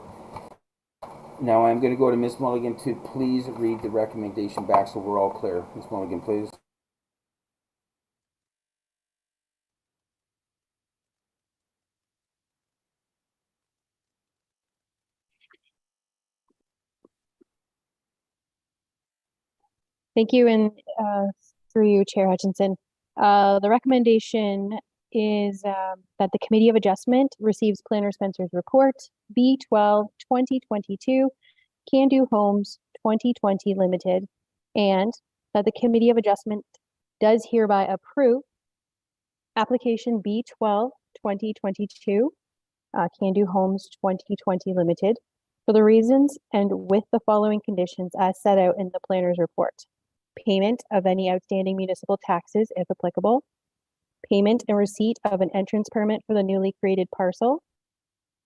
Now I'm going to go to Ms. Mulligan to please read the recommendation back so we're all clear. Ms. Mulligan, please. Thank you, and through you, Chair Hutchinson. The recommendation is that the Committee of Adjustment receives Planner Spencer's report, B12 2022, Can Do Homes 2020 Limited, and that the Committee of Adjustment does hereby approve application B12 2022, Can Do Homes 2020 Limited, for the reasons and with the following conditions as set out in the planner's report. Payment of any outstanding municipal taxes, if applicable. Payment and receipt of an entrance permit for the newly created parcel.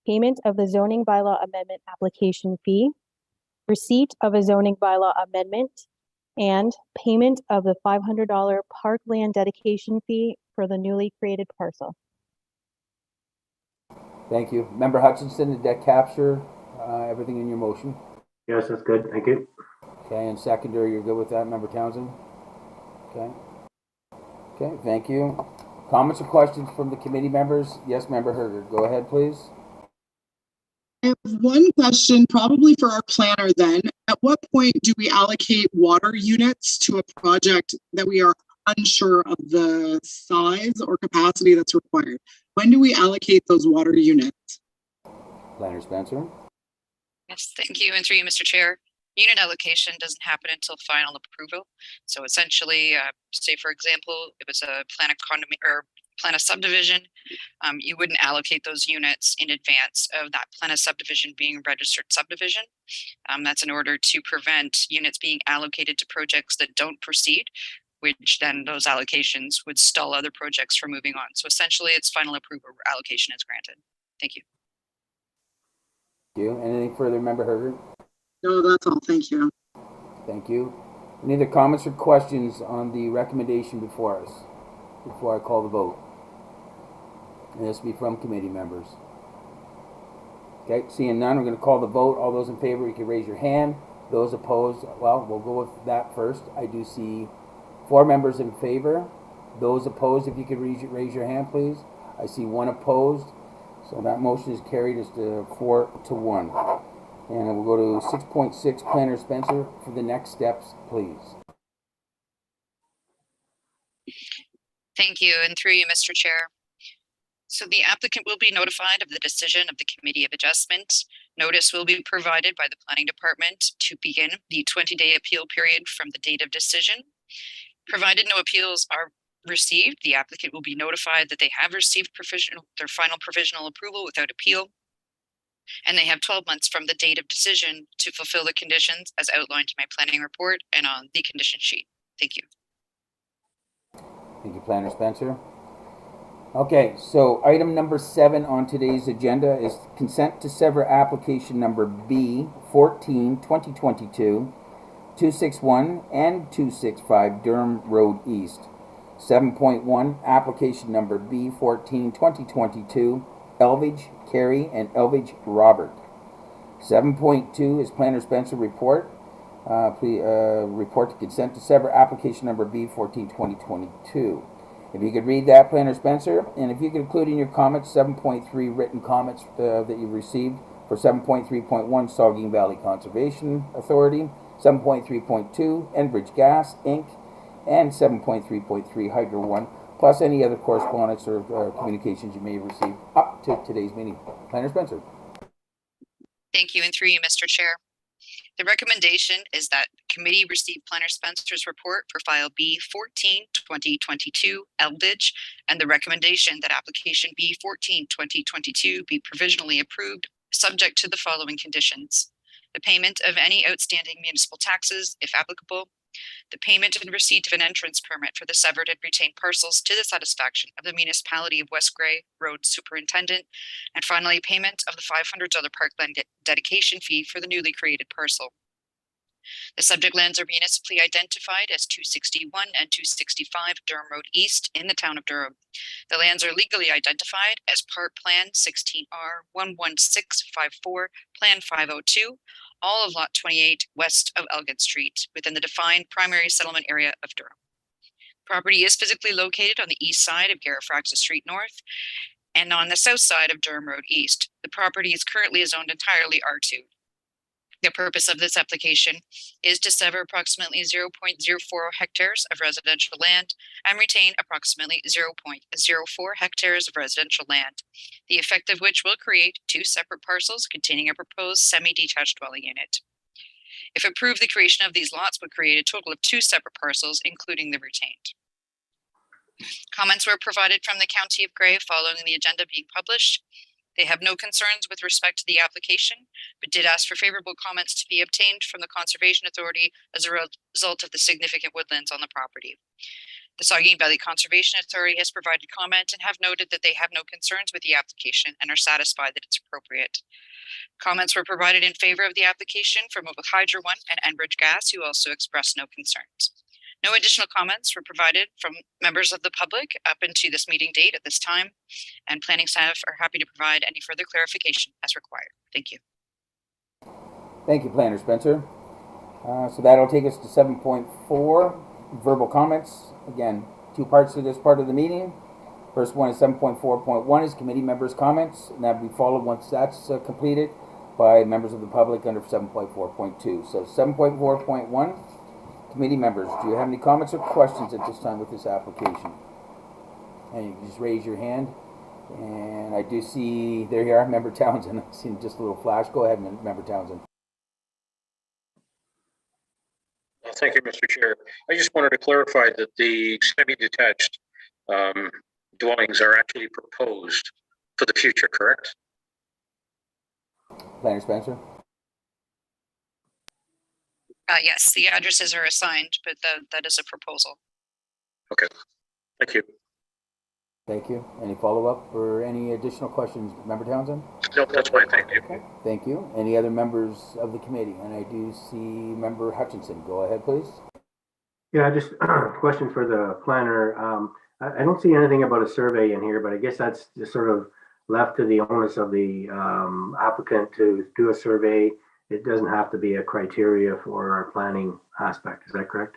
Payment of the zoning bylaw amendment application fee. Receipt of a zoning bylaw amendment. And payment of the $500 parkland dedication fee for the newly created parcel. Thank you. Member Hutchinson, did that capture everything in your motion? Yes, that's good. Thank you. Okay, and secondary, you're good with that, Member Townsend? Okay. Okay, thank you. Comments or questions from the committee members? Yes, Member Herger, go ahead, please. I have one question, probably for our planner then. At what point do we allocate water units to a project that we are unsure of the size or capacity that's required? When do we allocate those water units? Planner Spencer. Yes, thank you. And through you, Mr. Chair. Unit allocation doesn't happen until final approval. So essentially, say for example, if it's a plan of condominium or plan of subdivision, you wouldn't allocate those units in advance of that plan of subdivision being registered subdivision. That's in order to prevent units being allocated to projects that don't proceed, which then those allocations would stall other projects from moving on. So essentially, it's final approval where allocation is granted. Thank you. Thank you. Anything further, Member Herger? No, that's all. Thank you. Thank you. Any other comments or questions on the recommendation before us, before I call the vote? And this will be from committee members. Okay, seeing none, we're going to call the vote. All those in favor, you can raise your hand. Those opposed, well, we'll go with that first. I do see 4 members in favor. Those opposed, if you could raise your hand, please. I see 1 opposed. So that motion is carried as to 4-1. And we'll go to 6.6, Planner Spencer, for the next steps, please. Thank you. And through you, Mr. Chair. So the applicant will be notified of the decision of the Committee of Adjustment. Notice will be provided by the Planning Department to begin the 20-day appeal period from the date of decision. Provided no appeals are received, the applicant will be notified that they have received their final provisional approval without appeal, and they have 12 months from the date of decision to fulfill the conditions as outlined in my planning report and on the condition sheet. Thank you. Thank you, Planner Spencer. Okay, so item number 7 on today's agenda is consent to sever application number B14 2022 261 and 265 Durham Road East. 7.1 application number B14 2022 Elvidge Carey and Elvidge Robert. 7.2 is Planner Spencer report. Please report to consent to sever application number B14 2022. If you could read that, Planner Spencer, and if you could include in your comments 7.3 written comments that you've received for 7.3.1 Saugeen Valley Conservation Authority, 7.3.2 Enbridge Gas Inc., and 7.3.3 Hydro One, plus any other correspondence or communications you may have received up to today's meeting. Planner Spencer. Thank you, and through you, Mr. Chair. The recommendation is that committee receive Planner Spencer's report for file B14 2022 Elvidge, and the recommendation that application B14 2022 be provisionally approved, subject to the following conditions: the payment of any outstanding municipal taxes, if applicable, the payment and receipt of an entrance permit for the severed and retained parcels to the satisfaction of the municipality of West Grey Road Superintendent, and finally, payment of the $500 parkland dedication fee for the newly created parcel. The subject lands are municipally identified as 261 and 265 Durham Road East in the town of Durham. The lands are legally identified as Part Plan 16R 11654, Plan 502, all of Lot 28 west of Elgin Street, within the defined primary settlement area of Durham. Property is physically located on the east side of Garifraxa Street North and on the south side of Durham Road East. The property is currently zoned entirely R2. The purpose of this application is to sever approximately 0.04 hectares of residential land and retain approximately 0.04 hectares of residential land, the effect of which will create two separate parcels containing a proposed semi-detached dwelling unit. If approved, the creation of these lots would create a total of two separate parcels, including the retained. Comments were provided from the County of Grey following the agenda being published. They have no concerns with respect to the application, but did ask for favorable comments to be obtained from the Conservation Authority as a result of the significant woodlands on the property. The Saugeen Valley Conservation Authority has provided comment and have noted that they have no concerns with the application and are satisfied that it's appropriate. Comments were provided in favor of the application from both Hydro One and Enbridge Gas, who also expressed no concerns. No additional comments were provided from members of the public up into this meeting date at this time, and planning staff are happy to provide any further clarification as required. Thank you. Thank you, Planner Spencer. So that'll take us to 7.4, verbal comments. Again, two parts to this part of the meeting. First one is 7.4.1 is committee members' comments, and that will be followed once that's completed by members of the public under 7.4.2. So 7.4.1, committee members, do you have any comments or questions at this time with this application? And you can just raise your hand. And I do see, there you are, Member Townsend. I've seen just a little flash. Go ahead, Member Townsend. Thank you, Mr. Chair. I just wanted to clarify that the semi-detached dwellings are actually proposed for the future, correct? Planner Spencer? Yes, the addresses are assigned, but that is a proposal. Okay, thank you. Thank you. Any follow-up or any additional questions, Member Townsend? No, that's fine, thank you. Okay, thank you. Any other members of the committee? And I do see Member Hutchinson. Go ahead, please. Yeah, just a question for the planner. I don't see anything about a survey in here, but I guess that's just sort of left to the onus of the applicant to do a survey. It doesn't have to be a criteria for our planning aspect. Is that correct?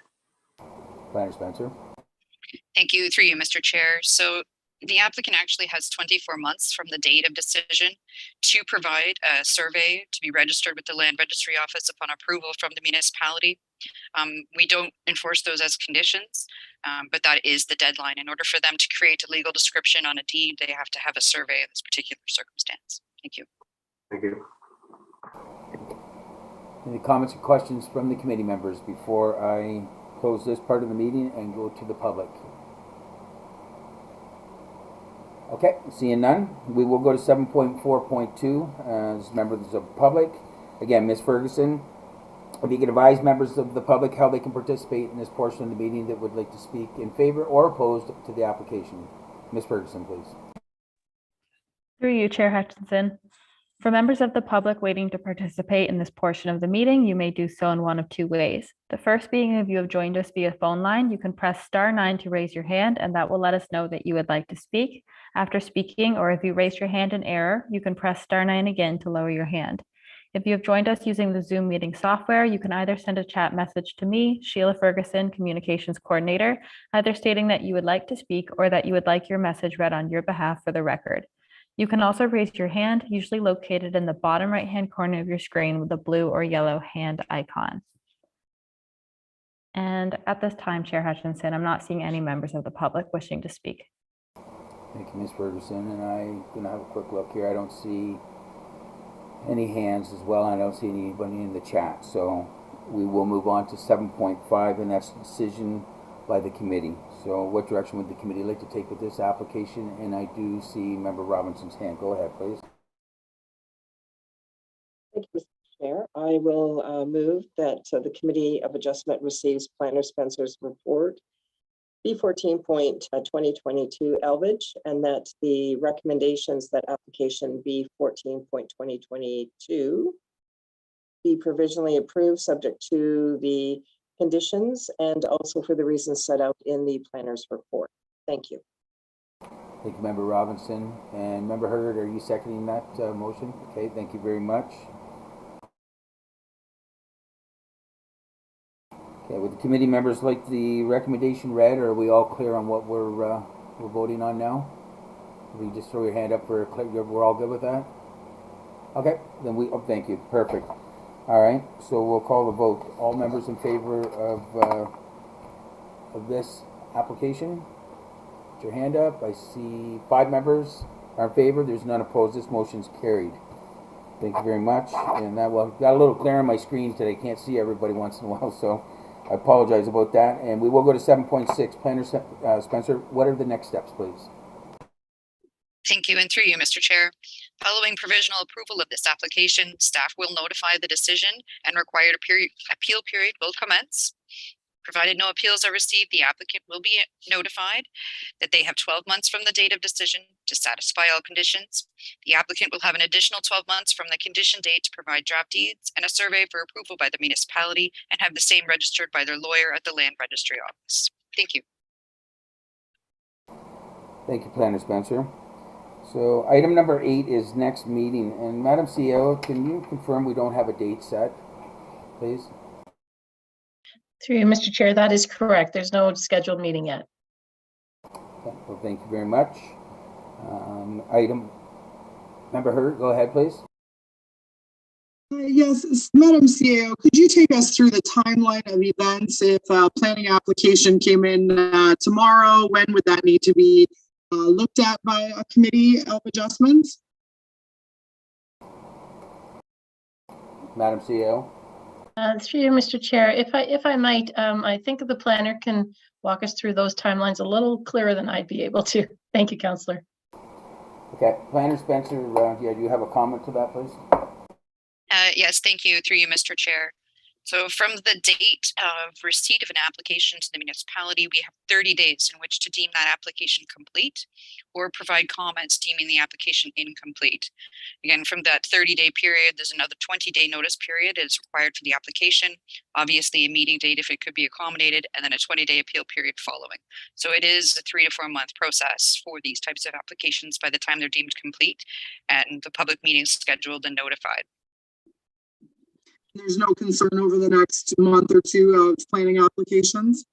Planner Spencer. Thank you, through you, Mr. Chair. So the applicant actually has 24 months from the date of decision to provide a survey to be registered with the Land Registry Office upon approval from the municipality. We don't enforce those as conditions, but that is the deadline. In order for them to create a legal description on a deed, they have to have a survey of this particular circumstance. Thank you. Thank you. Any comments or questions from the committee members before I close this part of the meeting and go to the public? Okay, seeing none, we will go to 7.4.2 as members of the public. Again, Ms. Ferguson, if you could advise members of the public how they can participate in this portion of the meeting that would like to speak in favor or opposed to the application. Ms. Ferguson, please. Through you, Chair Hutchinson. For members of the public waiting to participate in this portion of the meeting, you may do so in one of two ways. The first being, if you have joined us via phone line, you can press *9 to raise your hand, and that will let us know that you would like to speak. After speaking, or if you raised your hand in error, you can press *9 again to lower your hand. If you have joined us using the Zoom meeting software, you can either send a chat message to me, Sheila Ferguson, Communications Coordinator, either stating that you would like to speak or that you would like your message read on your behalf for the record. You can also raise your hand, usually located in the bottom right-hand corner of your screen with the blue or yellow hand icon. And at this time, Chair Hutchinson, I'm not seeing any members of the public wishing to speak. Thank you, Ms. Ferguson. And I'm going to have a quick look here. I don't see any hands as well. I don't see anybody in the chat. So we will move on to 7.5, and that's decision by the committee. So what direction would the committee like to take with this application? And I do see Member Robinson's hand. Go ahead, please. Thank you, Mr. Chair. I will move that the Committee of Adjustment receives Planner Spencer's report, B14.2022 Elbridge, and that the recommendations that application B14.2022 be provisionally approved subject to the conditions and also for the reasons set out in the planner's report. Thank you. Thank you, Member Robinson. And Member Hergert, are you seconding that motion? Okay, thank you very much. Okay, would the committee members like the recommendation read, or are we all clear on what we're voting on now? Will you just throw your hand up for clear? We're all good with that? Okay, then thank you. Perfect. All right, so we'll call the vote. All members in favor of this application? Put your hand up. I see 5 members are in favor. There's none opposed. This motion's carried. Thank you very much. And that got a little glare on my screen today. Can't see everybody once in a while, so I apologize about that. And we will go to 7.6. Planner Spencer, what are the next steps, please? Thank you, and through you, Mr. Chair. Following provisional approval of this application, staff will notify the decision and required appeal period will commence. Provided no appeals are received, the applicant will be notified that they have 12 months from the date of decision to satisfy all conditions. The applicant will have an additional 12 months from the condition date to provide draft deeds and a survey for approval by the municipality and have the same registered by their lawyer at the land registry office. Thank you. Thank you, Planner Spencer. So item number 8 is next meeting. And Madam CEO, can you confirm we don't have a date set, please? Through you, Mr. Chair, that is correct. There's no scheduled meeting yet. Okay, well, thank you very much. Item, Member Hurd, go ahead, please. Yes, Madam CEO, could you take us through the timeline of events? If a planning application came in tomorrow, when would that need to be looked at by a committee of adjustments? Madam CEO. Through you, Mr. Chair, if I might, I think the planner can walk us through those timelines a little clearer than I'd be able to. Thank you, Councillor. Okay, Planner Spencer, do you have a comment to that, please? Yes, thank you, through you, Mr. Chair. So from the date of receipt of an application to the municipality, we have 30 days in which to deem that application complete or provide comments deeming the application incomplete. Again, from that 30-day period, there's another 20-day notice period is required for the application, obviously a meeting date if it could be accommodated, and then a 20-day appeal period following. So it is a 3 to 4 month process for these types of applications by the time they're deemed complete and the public meeting scheduled and notified. There's no concern over the next month or two of planning applications?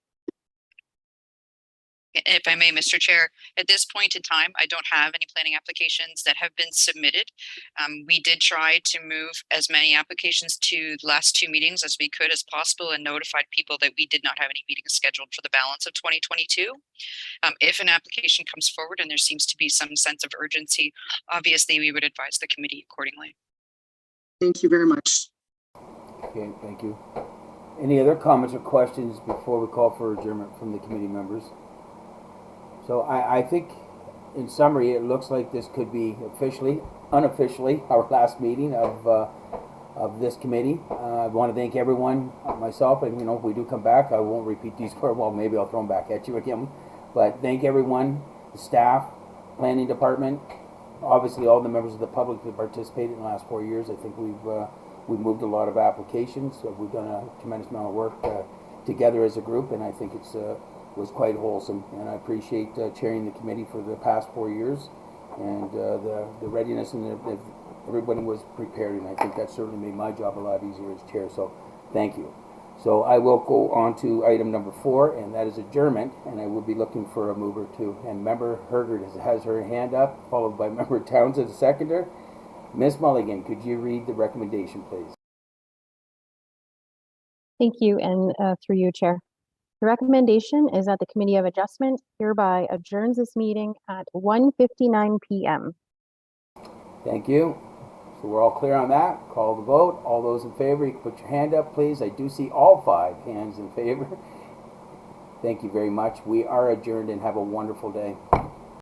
If I may, Mr. Chair, at this point in time, I don't have any planning applications that have been submitted. We did try to move as many applications to the last 2 meetings as we could as possible and notified people that we did not have any meetings scheduled for the balance of 2022. If an application comes forward and there seems to be some sense of urgency, obviously we would advise the committee accordingly. Thank you very much. Okay, thank you. Any other comments or questions before we call for adjournment from the committee members? So I think, in summary, it looks like this could be unofficially, our last meeting of this committee. I want to thank everyone, myself, and if we do come back, I won't repeat these words. Well, maybe I'll throw them back at you again. But thank everyone, the staff, planning department, obviously all the members of the public that participated in the last 4 years. I think we've moved a lot of applications. So we've done a tremendous amount of work together as a group, and I think it's was quite wholesome. And I appreciate chairing the committee for the past 4 years, and the readiness and everybody was prepared, and I think that certainly made my job a lot easier as chair. So thank you. So I will go on to item number 4, and that is adjournment, and I will be looking for a mover too. And Member Hergert has her hand up, followed by Member Townsend, the seconder. Ms. Mulligan, could you read the recommendation, please? Thank you, and through you, Chair. The recommendation is that the Committee of Adjustment hereby adjourns this meeting at 1:59 p.m. Thank you. So we're all clear on that. Call the vote. All those in favor, you can put your hand up, please. I do see all 5 hands in favor. Thank you very much. We are adjourned, and have a wonderful day.